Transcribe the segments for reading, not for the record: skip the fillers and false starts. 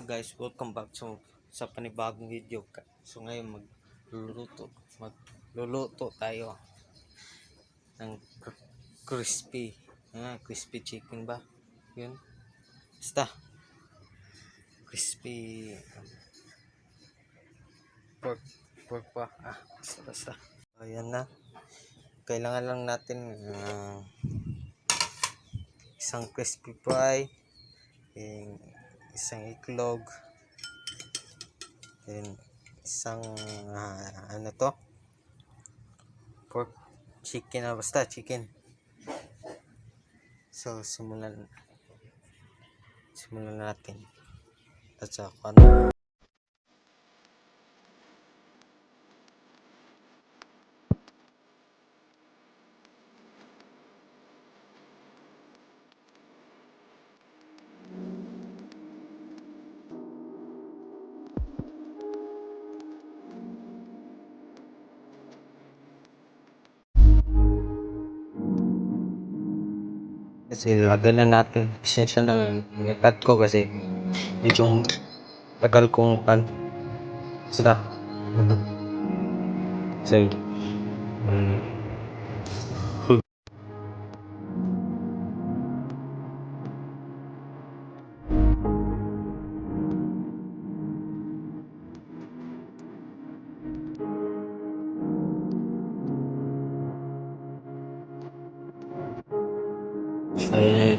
guys, welcome back sa panibagong video. So ngayon magluluto tayo ng crispy chicken ba? Yun. Basta crispy pork pa. Basta. Ayan na. Kailangan lang natin isang crispy fry, isang iklog, and isang pork chicken, basta chicken. So simulan natin at saka kasi lagyan na natin. Pasensya na cut ko kasi medyo tagal kong sila. So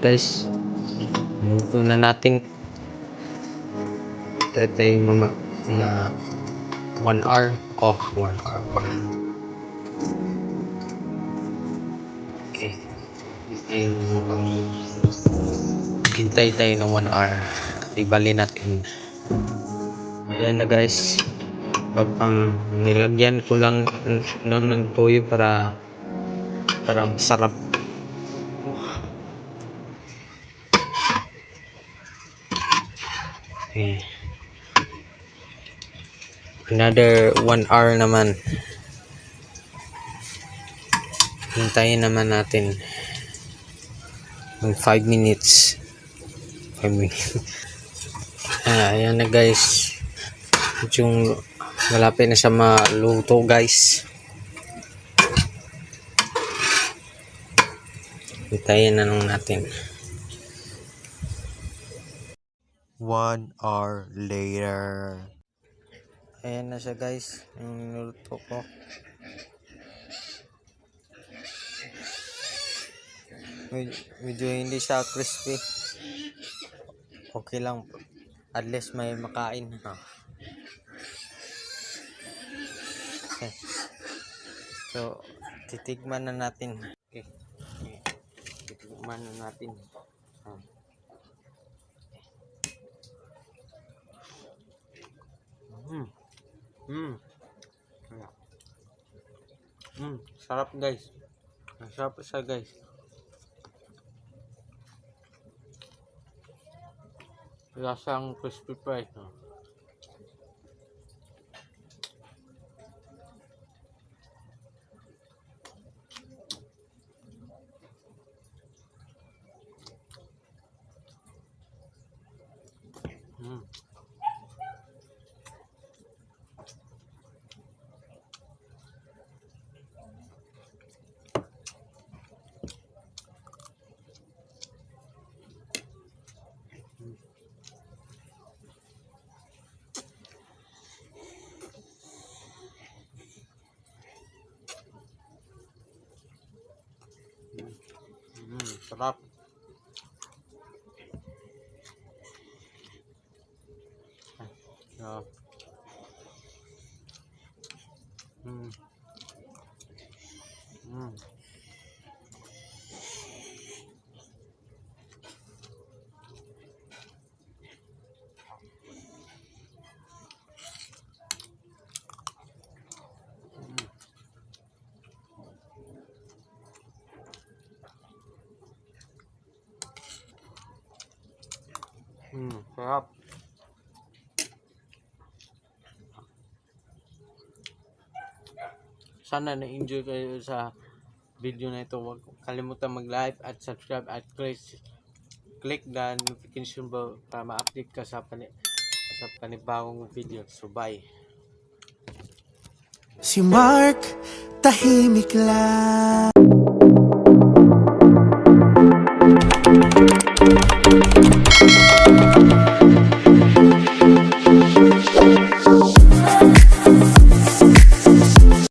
guys, ito na natin. Ito yung mga 1 hour off. 1 hour. Okay. Hintay tayo ng 1 hour. Ibali natin. Ayan na guys. Nilagyan ko lang ng toyo para masarap. Okay. Another 1 hour naman. Hintayin naman natin ng 5 minutes. 5 minutes. Ayan na guys. Yung malapit na siya maluto guys. Hintayin na lang natin. 1 hour later. Ayan na siya guys, yung niluto ko. Medyo hindi siya crispy. Okay lang, at least may makain. Okay. So titigman na natin. Okay. Titigman na natin. Sarap guys. Sarap siya guys. Lasang crispy fry. Sarap. Sarap. Sana na-enjoy kayo sa video na ito. Huwag kalimutan mag-like at subscribe at click the notification bell para ma-update ka sa sa panibagong video. So bye. Si Mark, tahimik lang.